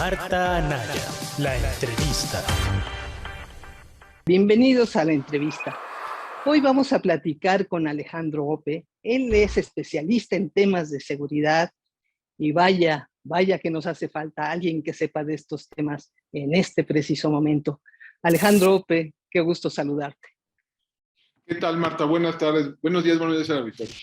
Marta Anaya, la entrevista. Bienvenidos a la entrevista. Hoy vamos a platicar con Alejandro Ope. Él es especialista en temas de seguridad y vaya que nos hace falta alguien que sepa de estos temas en este preciso momento. Alejandro Ope, qué gusto saludarte. ¿Qué tal, Marta? Buenas tardes. Buenos días a la Victoria.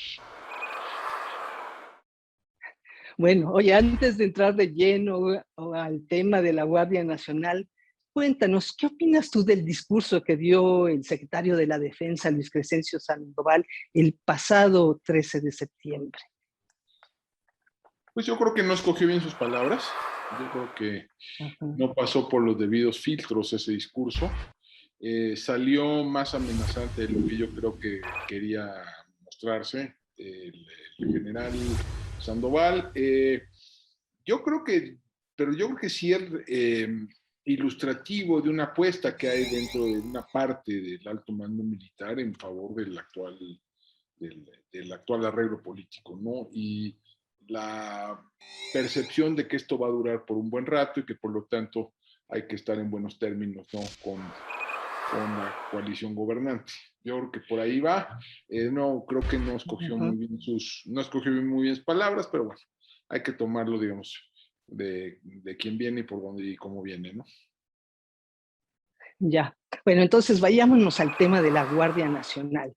Bueno, oye, antes de entrar de lleno al tema de la Guardia Nacional, cuéntanos, ¿qué opinas tú del discurso que dio el secretario de la Defensa, Luis Crescencio Sandoval, el pasado 13 de septiembre? Pues yo creo que no escogió bien sus palabras. Yo creo que no pasó por los debidos filtros ese discurso. Salió más amenazante de lo que yo creo que quería mostrarse el general Sandoval. Yo creo que sí es ilustrativo de una apuesta que hay dentro de una parte del alto mando militar en favor del actual arreglo político, ¿no? Y la percepción de que esto va a durar por un buen rato y que por lo tanto hay que estar en buenos términos, ¿no? con la coalición gobernante. Yo creo que por ahí va. No, creo que no escogió muy bien sus palabras, pero bueno, hay que tomarlo, digamos, de quién viene y por dónde y cómo viene, ¿no? Ya. Bueno, entonces vayámonos al tema de la Guardia Nacional.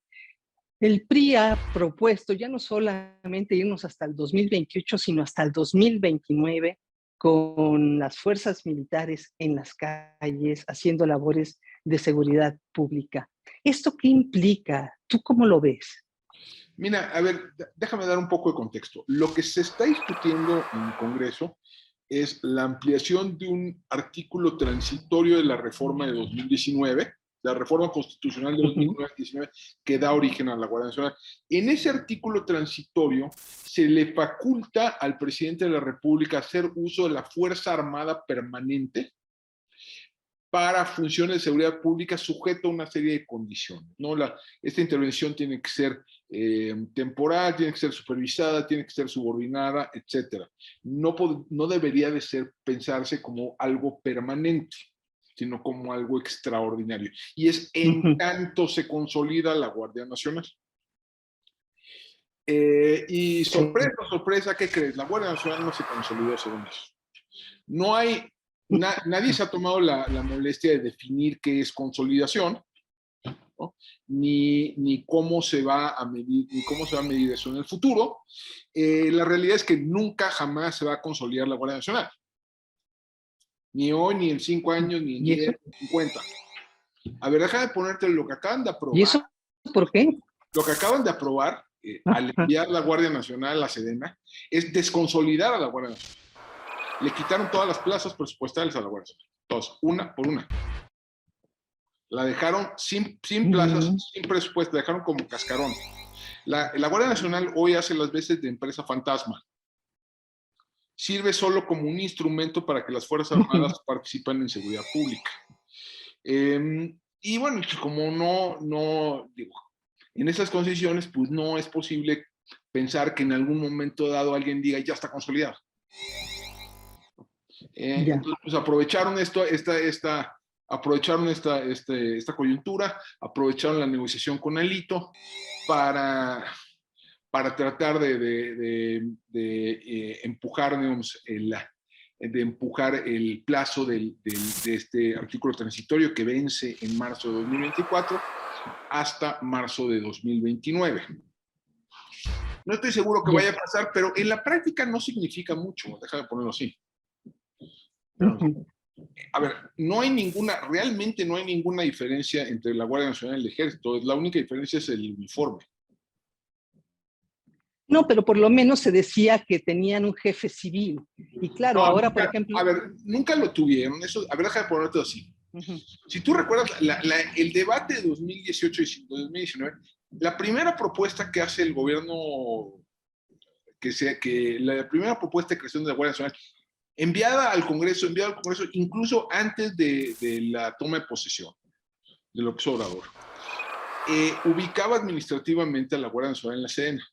El PRI ha propuesto ya no solamente irnos hasta el 2028, sino hasta el 2029 con las fuerzas militares en las calles haciendo labores de seguridad pública. ¿Esto qué implica? ¿Tú cómo lo ves? Mira, a ver, déjame dar un poco de contexto. Lo que se está discutiendo en el Congreso es la ampliación de un artículo transitorio de la reforma de 2019, la reforma constitucional de 2019, que da origen a la Guardia Nacional. En ese artículo transitorio se le faculta al presidente de la República hacer uso de la Fuerza Armada Permanente para funciones de seguridad pública sujeto a una serie de condiciones, ¿no? Esta intervención tiene que ser temporal, tiene que ser supervisada, tiene que ser subordinada, etc. No debería de pensarse como algo permanente, sino como algo extraordinario. Y es en tanto se consolida la Guardia Nacional. Y sorpresa, ¿qué crees? La Guardia Nacional no se consolidó según eso. No hay... Nadie se ha tomado la molestia de definir qué es consolidación, ¿no? ni cómo se va a medir eso en el futuro. La realidad es que nunca jamás se va a consolidar la Guardia Nacional. Ni hoy, ni en 5 años, ni en 10, ni en 50. A ver, deja de ponerte lo que acaban de aprobar. ¿Y eso por qué? Lo que acaban de aprobar al enviar la Guardia Nacional a la Sedena es desconsolidar a la Guardia Nacional. Le quitaron todas las plazas presupuestales a la Guardia Nacional. Todas, una por una. La dejaron sin plazas, sin presupuesto, la dejaron como cascarón. La Guardia Nacional hoy hace las veces de empresa fantasma. Sirve solo como un instrumento para que las Fuerzas Armadas participen en seguridad pública. Y bueno, como digo, en esas condiciones, pues no es posible pensar que en algún momento dado alguien diga, ya está consolidado. Entonces, pues aprovecharon esta coyuntura, aprovecharon la negociación con Alito para tratar de empujar, digamos, empujar el plazo de este artículo transitorio que vence en marzo de 2024 hasta marzo de 2029. No estoy seguro que vaya a pasar, pero en la práctica no significa mucho, déjame ponerlo así. A ver, realmente no hay ninguna diferencia entre la Guardia Nacional y el Ejército. La única diferencia es el uniforme. No, pero por lo menos se decía que tenían un jefe civil. Y claro, no, ahora, nunca, por ejemplo... A ver, nunca lo tuvieron. Eso, a ver, déjame ponerte así. Si tú recuerdas el debate de 2018 y 2019, la primera propuesta que hace el gobierno, la primera propuesta de creación de la Guardia Nacional, enviada al Congreso, incluso antes de la toma de posesión de López Obrador, ubicaba administrativamente a la Guardia Nacional en la Sedena.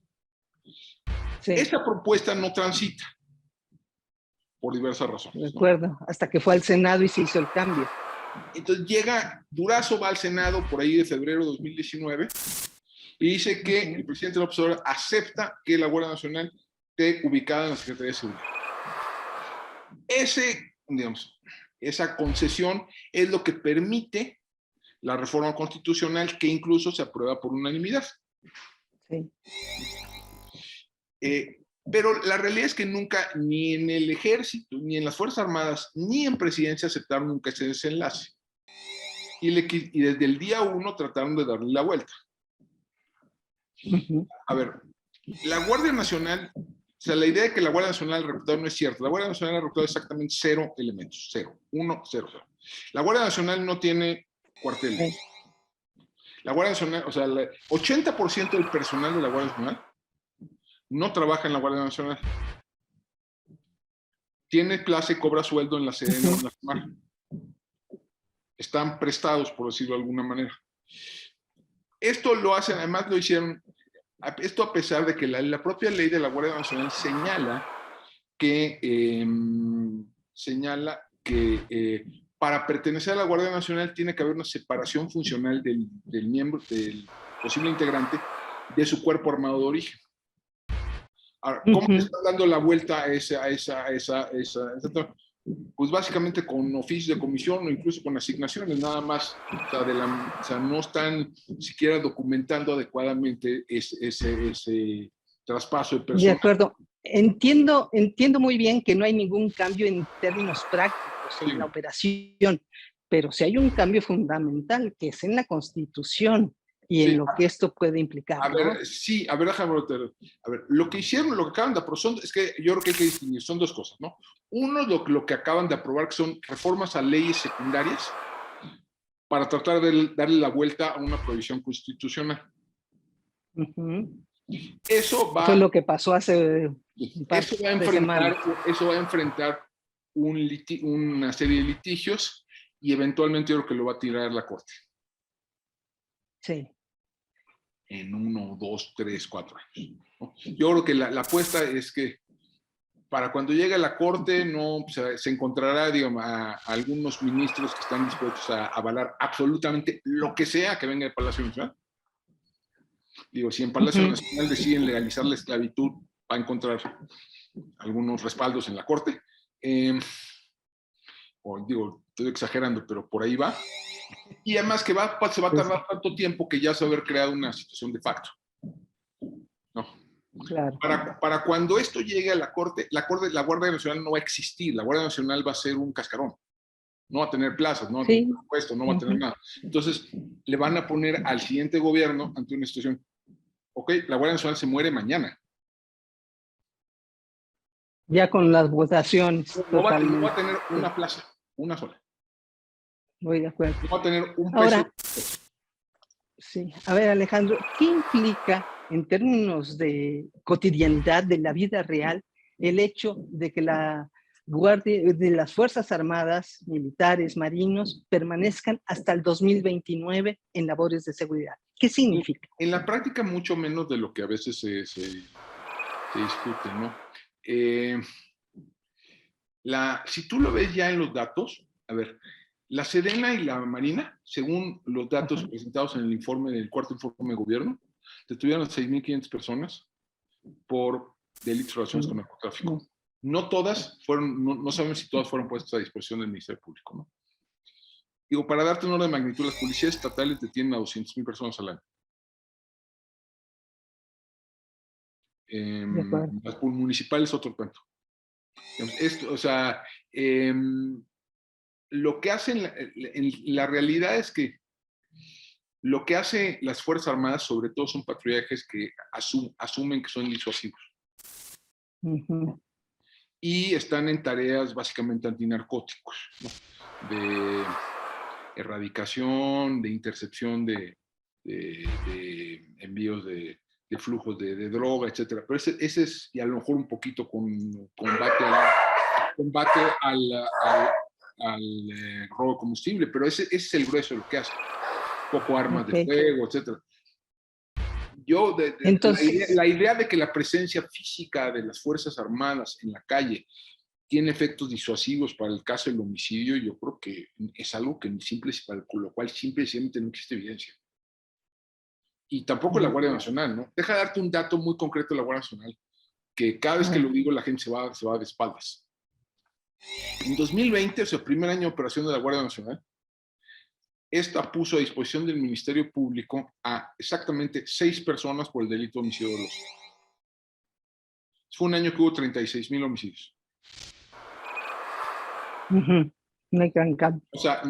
Sí. Esa propuesta no transita. por diversas razones. De acuerdo, hasta que fue al Senado y se hizo el cambio. Entonces Durazo va al Senado por ahí de febrero de 2019 y dice que el presidente López Obrador acepta que la Guardia Nacional esté ubicada en la Secretaría de Seguridad. Esa concesión es lo que permite la reforma constitucional, que incluso se aprueba por unanimidad. Sí. Pero la realidad es que nunca, ni en el ejército, ni en las Fuerzas Armadas, ni en presidencia aceptaron nunca ese desenlace. Y desde el día 1 trataron de darle la vuelta. A ver, la Guardia Nacional, o sea, la idea de que la Guardia Nacional reclutó no es cierta. La Guardia Nacional ha reclutado exactamente 0 elementos. 0. 1, 0, 0. La Guardia Nacional no tiene cuarteles. La Guardia Nacional, o sea, el 80% del personal de la Guardia Nacional no trabaja en la Guardia Nacional. Tiene plaza y cobra sueldo en la Sedena o en la Semana. Están prestados, por decirlo de alguna manera. Esto lo hacen, además lo hicieron, esto a pesar de que la propia ley de la Guardia Nacional señala que para pertenecer a la Guardia Nacional tiene que haber una separación funcional del miembro, del posible integrante, de su cuerpo armado de origen. Ahora, ¿cómo le están dando la vuelta a esa? Pues básicamente con oficios de comisión o incluso con asignaciones, nada más. O sea, no están siquiera documentando adecuadamente ese traspaso de personal. De acuerdo. Entiendo muy bien que no hay ningún cambio en términos prácticos en la operación, pero sí hay un cambio fundamental, que es en la Constitución y en lo que esto puede implicar. A ver, sí, a ver, déjame ver. A ver, lo que hicieron, lo que acaban de aprobar, es que yo creo que hay que distinguir, son dos cosas, ¿no? Uno, lo que acaban de aprobar, que son reformas a leyes secundarias para tratar de darle la vuelta a una prohibición constitucional. Eso va... Fue lo que pasó hace un par de semanas. Eso va a enfrentar una serie de litigios y eventualmente yo creo que lo va a tirar la Corte. Sí. En 1, 2, 3, 4 años, ¿no? Yo creo que la apuesta es que para cuando llegue a la Corte no se encontrará, digamos, a algunos ministros que están dispuestos a avalar absolutamente lo que sea que venga del Palacio Nacional. Digo, si en Palacio Nacional deciden legalizar la esclavitud, va a encontrar algunos respaldos en la Corte. Digo, estoy exagerando, pero por ahí va. Y además que se va a tardar tanto tiempo que ya se va a haber creado una situación de facto. No. Claro. Para cuando esto llegue a la Corte, la Guardia Nacional no va a existir. La Guardia Nacional va a ser un cascarón. No va a tener plazas, no va a tener puesto, no va a tener nada. Entonces, le van a poner al siguiente gobierno ante una situación. Ok, la Guardia Nacional se muere mañana. Ya con las votaciones. No va a tener una plaza, una sola. Voy de acuerdo. No va a tener un peso. Ahora, sí. A ver, Alejandro, ¿qué implica en términos de cotidianidad de la vida real el hecho de que la Guardia de las Fuerzas Armadas, militares, marinos, permanezcan hasta el 2029 en labores de seguridad? ¿Qué significa? En la práctica, mucho menos de lo que a veces se discute, ¿no? Si tú lo ves ya en los datos, a ver, la Sedena y la Marina, según los datos presentados en el informe del cuarto informe de gobierno, detuvieron a 6.500 personas por delitos relacionados con narcotráfico. No todas fueron, no sabemos si todas fueron puestas a disposición del Ministerio Público, ¿no? Digo, para darte un orden de magnitud, las policías estatales detienen a 200,000 personas al año. Las municipales, otro cuento. Esto, o sea, lo que hacen, la realidad es que lo que hacen las Fuerzas Armadas, sobre todo, son patrullajes que asumen que son disuasivos. Y están en tareas básicamente antinarcóticos, ¿no? De erradicación, de intercepción de envíos de flujos de droga, etcétera. Pero ese es, y a lo mejor un poquito con combate al robo de combustible, pero ese es el grueso de lo que hace. Poco armas de fuego, etcétera. Entonces, la idea de que la presencia física de las Fuerzas Armadas en la calle tiene efectos disuasivos para el caso del homicidio, yo creo que es algo que para lo cual simplemente no existe evidencia. Y tampoco la Guardia Nacional, ¿no? Deja de darte un dato muy concreto de la Guardia Nacional, que cada vez que lo digo la gente se va de espaldas. En 2020, o sea, el primer año de operación de la Guardia Nacional, esta puso a disposición del Ministerio Público a exactamente 6 personas por el delito de homicidio doloso. Fue un año que hubo 36,000 homicidios. No hay gran cambio. O sea,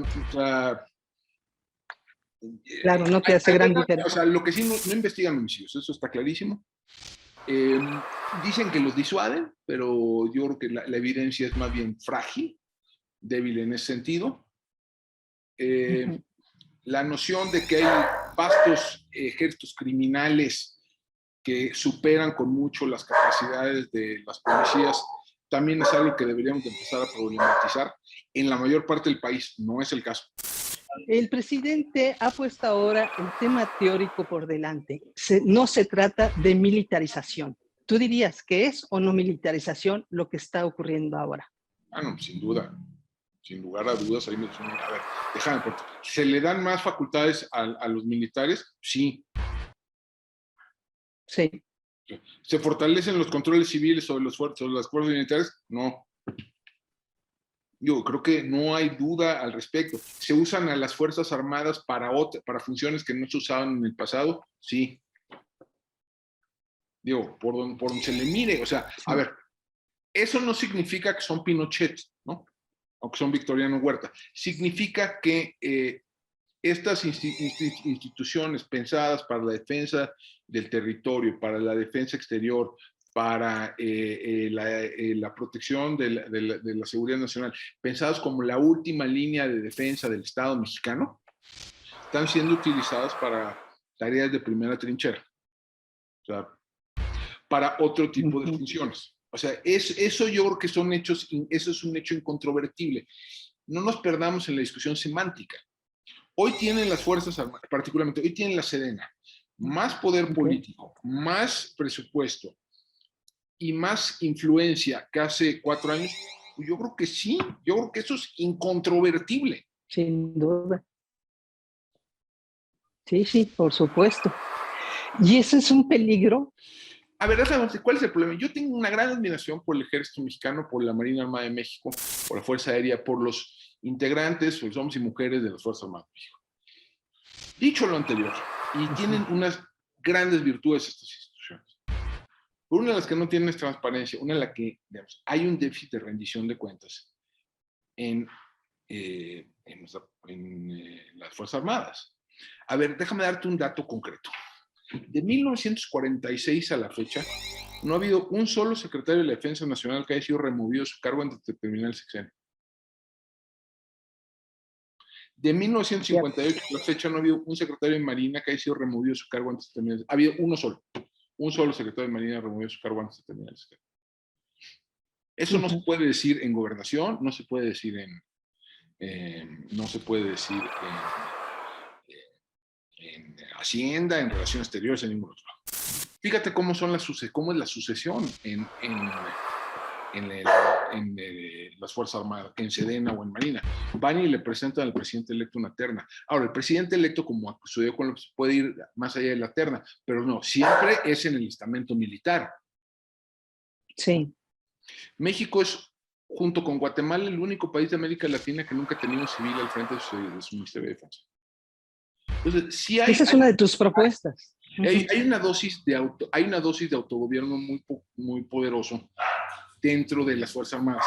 claro, no te hace gran diferencia. O sea, lo que sí no investigan homicidios, eso está clarísimo. Dicen que los disuaden, pero yo creo que la evidencia es más bien frágil, débil en ese sentido. La noción de que hay vastos ejércitos criminales que superan con mucho las capacidades de las policías también es algo que deberíamos de empezar a problematizar. En la mayor parte del país no es el caso. El presidente ha puesto ahora el tema teórico por delante. No se trata de militarización. ¿Tú dirías que es o no militarización lo que está ocurriendo ahora? Ah, no, sin duda. Sin lugar a dudas. A ver, déjame, porque ¿se le dan más facultades a los militares? Sí. Sí. ¿Se fortalecen los controles civiles sobre las fuerzas militares? No. Yo creo que no hay duda al respecto. ¿Se usan a las Fuerzas Armadas para funciones que no se usaban en el pasado? Sí. Digo, por donde se le mire. O sea, a ver, eso no significa que son Pinochet, ¿no? O que son Victoriano Huerta. Significa que estas instituciones pensadas para la defensa del territorio, para la defensa exterior, para la protección de la seguridad nacional, pensados como la última línea de defensa del Estado mexicano, están siendo utilizadas para tareas de primera trinchera. O sea, para otro tipo de funciones. O sea, eso yo creo que son hechos, eso es un hecho incontrovertible. No nos perdamos en la discusión semántica. Hoy tienen las Fuerzas Armadas, particularmente, hoy tienen la Sedena, más poder político, más presupuesto y más influencia que hace 4 años. Yo creo que sí, yo creo que eso es incontrovertible. Sin duda. Sí, por supuesto. Y ese es un peligro. A ver, ¿cuál es el problema? Yo tengo una gran admiración por el Ejército Mexicano, por la Marina Armada de México, por la Fuerza Aérea, por los integrantes, los hombres y mujeres de las Fuerzas Armadas de México. Dicho lo anterior, y tienen unas grandes virtudes estas instituciones. Por una de las que no tienen es transparencia, una de las que, digamos, hay un déficit de rendición de cuentas en las Fuerzas Armadas. A ver, déjame darte un dato concreto. De 1946 a la fecha, no ha habido un solo secretario de la Defensa Nacional que haya sido removido de su cargo antes de terminar el sexenio. De 1958 a la fecha, no ha habido un secretario de Marina que haya sido removido de su cargo antes de terminar el sexenio. Ha habido un solo secretario de Marina removido de su cargo antes de terminar el sexenio. Eso no se puede decir en gobernación, no se puede decir en Hacienda, en Relaciones Exteriores, en ningún otro lado. Fíjate cómo es la sucesión en las Fuerzas Armadas, en Sedena o en Marina. Van y le presentan al presidente electo una terna. Ahora, el presidente electo, como sucedió con López, puede ir más allá de la terna, pero no, siempre es en el estamento militar. Sí. México es, junto con Guatemala, el único país de América Latina que nunca ha tenido un civil al frente de su Ministerio de Defensa. Entonces, sí esa es una de tus propuestas. Hay una dosis de autogobierno muy poderoso dentro de las Fuerzas Armadas.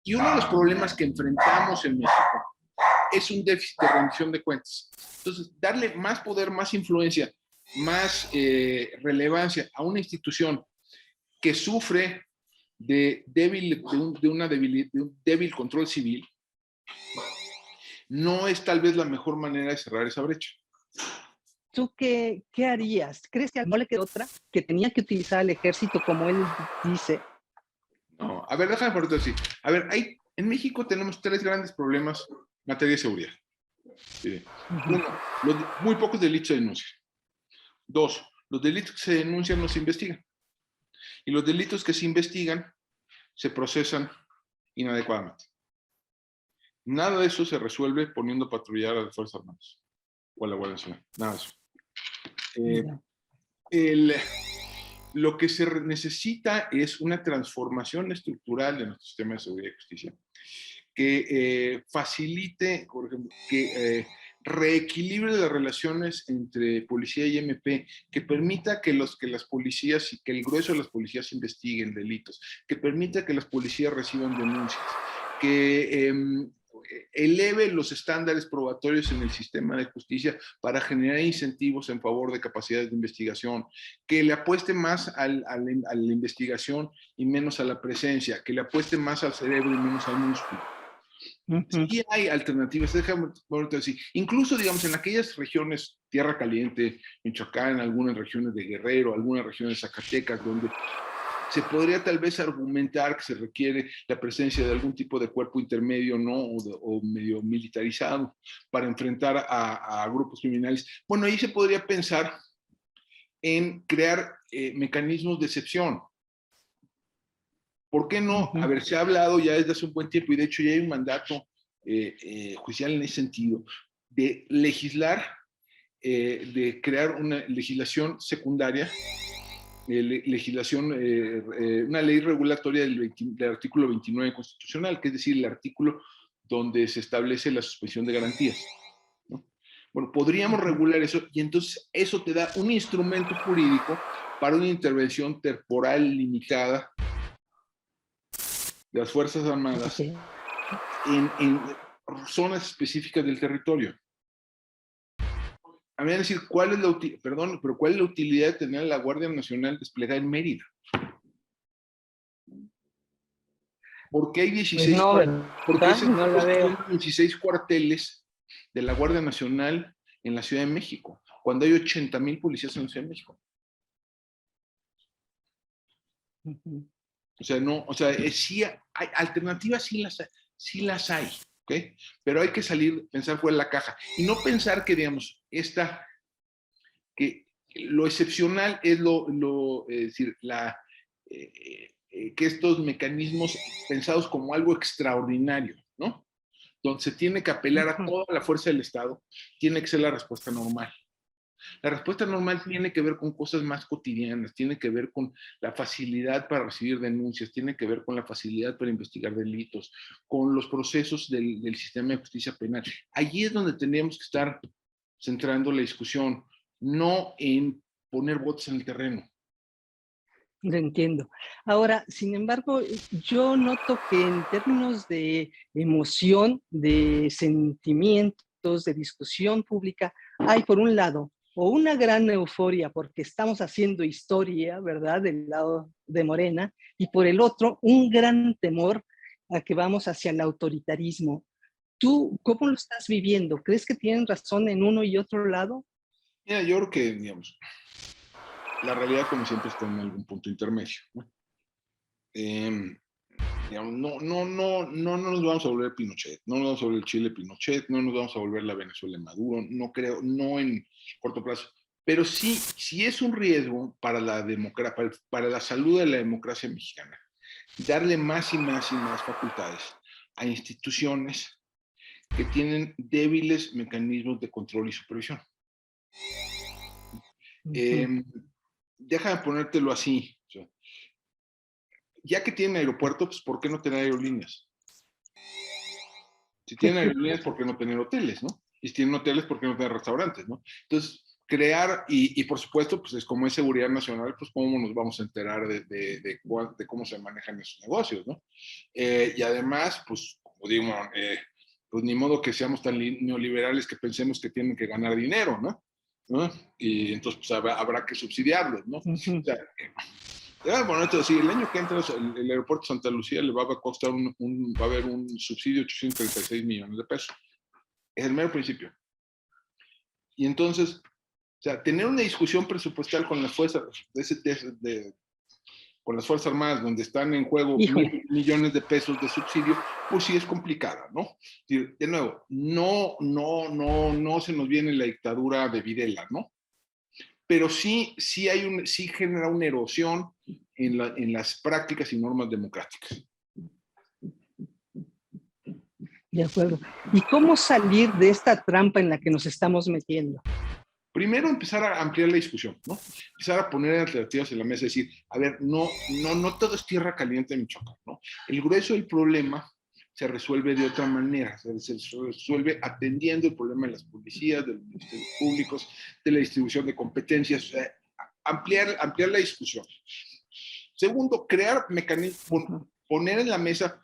Y uno de los problemas que enfrentamos en México es un déficit de rendición de cuentas. Entonces, darle más poder, más influencia, más relevancia a una institución que sufre de un débil control civil, no es tal vez la mejor manera de cerrar esa brecha. ¿Tú qué harías? ¿Crees que no le quedó otra? ¿Que tenía que utilizar al ejército como él dice? No, a ver, déjame ponerte así. A ver, en México tenemos 3 grandes problemas en materia de seguridad. Uno, muy pocos delitos se denuncian. 2, los delitos que se denuncian no se investigan. Y los delitos que se investigan se procesan inadecuadamente. Nada de eso se resuelve poniendo a patrullar a las Fuerzas Armadas o a la Guardia Nacional. Nada de eso. Lo que se necesita es una transformación estructural de nuestro sistema de seguridad y justicia que facilite, por ejemplo, que reequilibre las relaciones entre policía y MP, que permita que las policías y que el grueso de las policías investiguen delitos, que permita que las policías reciban denuncias, que eleve los estándares probatorios en el sistema de justicia para generar incentivos en favor de capacidades de investigación, que le apueste más a la investigación y menos a la presencia, que le apueste más al cerebro y menos al músculo. Sí hay alternativas, déjame decir, incluso digamos en aquellas regiones, Tierra Caliente, Michoacán, algunas regiones de Guerrero, algunas regiones de Zacatecas, donde se podría tal vez argumentar que se requiere la presencia de algún tipo de cuerpo intermedio, ¿no? O medio militarizado para enfrentar a grupos criminales. Bueno, ahí se podría pensar en crear mecanismos de excepción. ¿Por qué no? A ver, se ha hablado ya desde hace un buen tiempo y de hecho ya hay un mandato judicial en ese sentido de legislar, de crear una legislación secundaria, una ley regulatoria del artículo 29 constitucional, que es decir, el artículo donde se establece la suspensión de garantías, ¿no? Bueno, podríamos regular eso y entonces eso te da un instrumento jurídico para una intervención temporal limitada de las Fuerzas Armadas en zonas específicas del territorio. A mí decir, ¿cuál es la utilidad de tener a la Guardia Nacional desplegada en Mérida? ¿Por qué hay 16, pues no, no la veo. 16 cuarteles de la Guardia Nacional en la Ciudad de México, cuando hay 80,000 policías en la Ciudad de México? O sea, no, o sea, sí hay alternativas, sí las hay, ¿ok? Pero hay que pensar fuera de la caja y no pensar que, digamos, que lo excepcional es es decir, que estos mecanismos pensados como algo extraordinario, ¿no? Donde se tiene que apelar a toda la fuerza del Estado, tiene que ser la respuesta normal. La respuesta normal tiene que ver con cosas más cotidianas, tiene que ver con la facilidad para recibir denuncias, tiene que ver con la facilidad para investigar delitos, con los procesos del sistema de justicia penal. Allí es donde tenemos que estar centrando la discusión, no en poner votos en el terreno. Lo entiendo. Ahora, sin embargo, yo noto que en términos de emoción, de sentimientos, de discusión pública, hay por un lado o una gran euforia porque estamos haciendo historia, ¿verdad?, del lado de Morena, y por el otro, un gran temor a que vamos hacia el autoritarismo. ¿Tú cómo lo estás viviendo? ¿Crees que tienen razón en uno y otro lado? Mira, yo creo que, digamos, la realidad, como siempre, está en algún punto intermedio, ¿no? Digamos, no nos vamos a volver Pinochet, no nos vamos a volver el Chile Pinochet, no nos vamos a volver la Venezuela Maduro, no creo, no en corto plazo, pero sí es un riesgo para la democracia, para la salud de la democracia mexicana, darle más y más y más facultades a instituciones que tienen débiles mecanismos de control y supervisión. Déjame ponértelo así. O sea, ya que tienen aeropuerto, pues ¿por qué no tener aerolíneas? Si tienen aerolíneas, ¿por qué no tener hoteles, no? Y si tienen hoteles, ¿por qué no tener restaurantes, no? Entonces, crear, y por supuesto, pues es como es seguridad nacional, pues cómo nos vamos a enterar de cómo se manejan esos negocios, ¿no? Y además, pues, como digo, pues ni modo que seamos tan neoliberales que pensemos que tienen que ganar dinero, ¿no? Y entonces pues habrá que subsidiarlos, ¿no? O sea, bueno, entonces, sí, el año que entra el aeropuerto de Santa Lucía le va a costar va a haber un subsidio de 836 millones de pesos. Es el mero principio. Y entonces, o sea, tener una discusión presupuestal con las fuerzas con las Fuerzas Armadas, donde están en juego millones de pesos de subsidio, pues sí es complicada, ¿no? De nuevo, no se nos viene la dictadura de Videla, ¿no? Pero sí genera una erosión en las prácticas y normas democráticas. De acuerdo. ¿Y cómo salir de esta trampa en la que nos estamos metiendo? Primero, empezar a ampliar la discusión, ¿no? Empezar a poner alternativas en la mesa, decir, a ver, no todo es tierra caliente en Michoacán, ¿no? El grueso del problema se resuelve de otra manera, se resuelve atendiendo el problema de las policías, de los ministerios públicos, de la distribución de competencias, o sea, ampliar la discusión. Segundo, crear mecanismos, poner en la mesa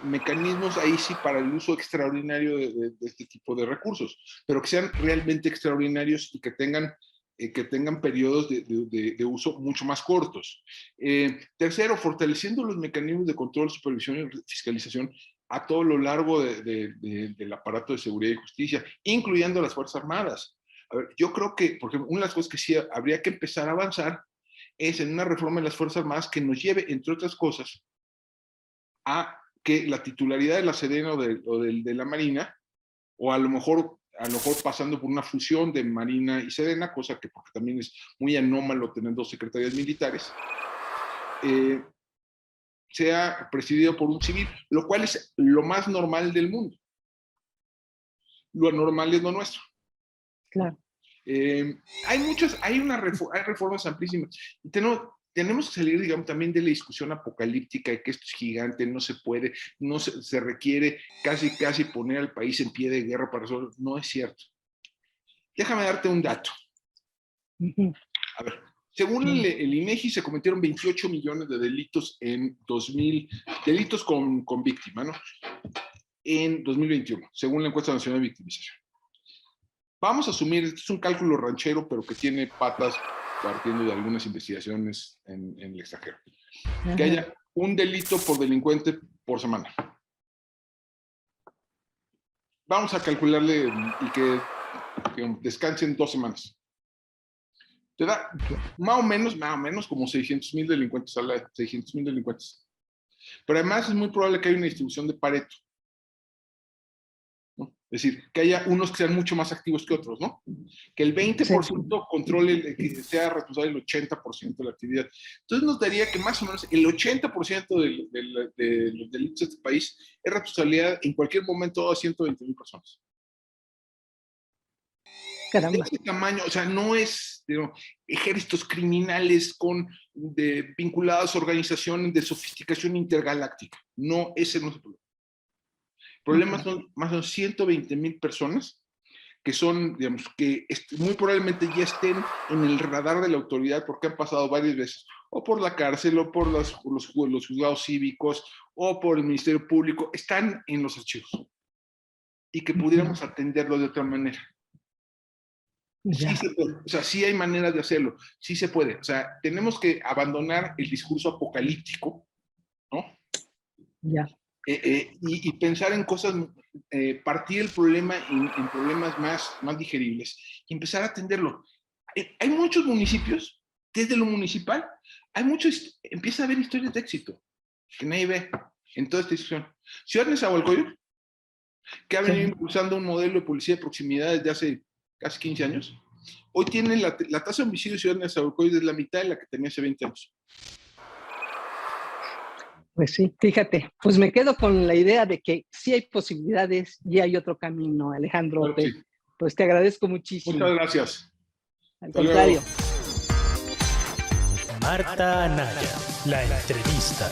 mecanismos ahí sí para el uso extraordinario de este tipo de recursos, pero que sean realmente extraordinarios y que tengan periodos de uso mucho más cortos. Tercero, fortaleciendo los mecanismos de control, supervisión y fiscalización a todo lo largo del aparato de seguridad y justicia, incluyendo las Fuerzas Armadas. A ver, yo creo que, por ejemplo, una de las cosas que sí habría que empezar a avanzar es en una reforma de las Fuerzas Armadas que nos lleve, entre otras cosas, a que la titularidad de la Sedena o de la Marina, o a lo mejor pasando por una fusión de Marina y Sedena, cosa que porque también es muy anómalo tener dos secretarías militares, sea presidido por un civil, lo cual es lo más normal del mundo. Lo anormal es lo nuestro. Claro. Hay reformas amplísimas. Tenemos que salir, digamos, también de la discusión apocalíptica de que esto es gigante, no se puede, se requiere casi poner al país en pie de guerra para resolver. No es cierto. Déjame darte un dato. A ver, según el INEGI se cometieron 28 millones de delitos en 2000, delitos con víctima, ¿no? En 2021, según la encuesta nacional de victimización. Vamos a asumir, esto es un cálculo ranchero, pero que tiene patas partiendo de algunas investigaciones en el extranjero. Que haya un delito por delincuente por semana. Vamos a calcularle y que descansen 2 semanas. Te da más o menos como 600,000 delincuentes al año, 600,000 delincuentes. Pero además es muy probable que haya una distribución de Pareto, ¿no? Es decir, que haya unos que sean mucho más activos que otros, ¿no? Que el 20% controle, que sea responsable del 80% de la actividad. Entonces nos daría que más o menos el 80% de los delitos de este país es responsabilidad en cualquier momento de 120,000 personas. Caramba. De ese tamaño, o sea, no es ejércitos criminales vinculados a organizaciones de sofisticación intergaláctica. No, ese no es el problema. El problema son más o menos 120,000 personas que son, digamos, que muy probablemente ya estén en el radar de la autoridad porque han pasado varias veces, o por la cárcel, o por los juzgados cívicos, o por el Ministerio Público, están en los archivos. Y que pudiéramos atenderlo de otra manera. Sí se puede, o sea, sí hay maneras de hacerlo, sí se puede. O sea, tenemos que abandonar el discurso apocalíptico, ¿no? Ya. Y pensar en cosas, partir el problema en problemas más digeribles y empezar a atenderlo. Hay muchos municipios, desde lo municipal, empieza a haber historias de éxito que nadie ve en toda esta discusión. Ciudad de Nezahualcóyotl, que ha venido impulsando un modelo de policía de proximidad desde hace casi 15 años, hoy tiene la tasa de homicidio de Ciudad de Nezahualcóyotl es la mitad de la que tenía hace 20 años. Pues sí, fíjate, pues me quedo con la idea de que sí hay posibilidades y hay otro camino, Alejandro. Claro que sí. Pues te agradezco muchísimo. Muchas gracias. Al contrario. Marta Anaya, la entrevista.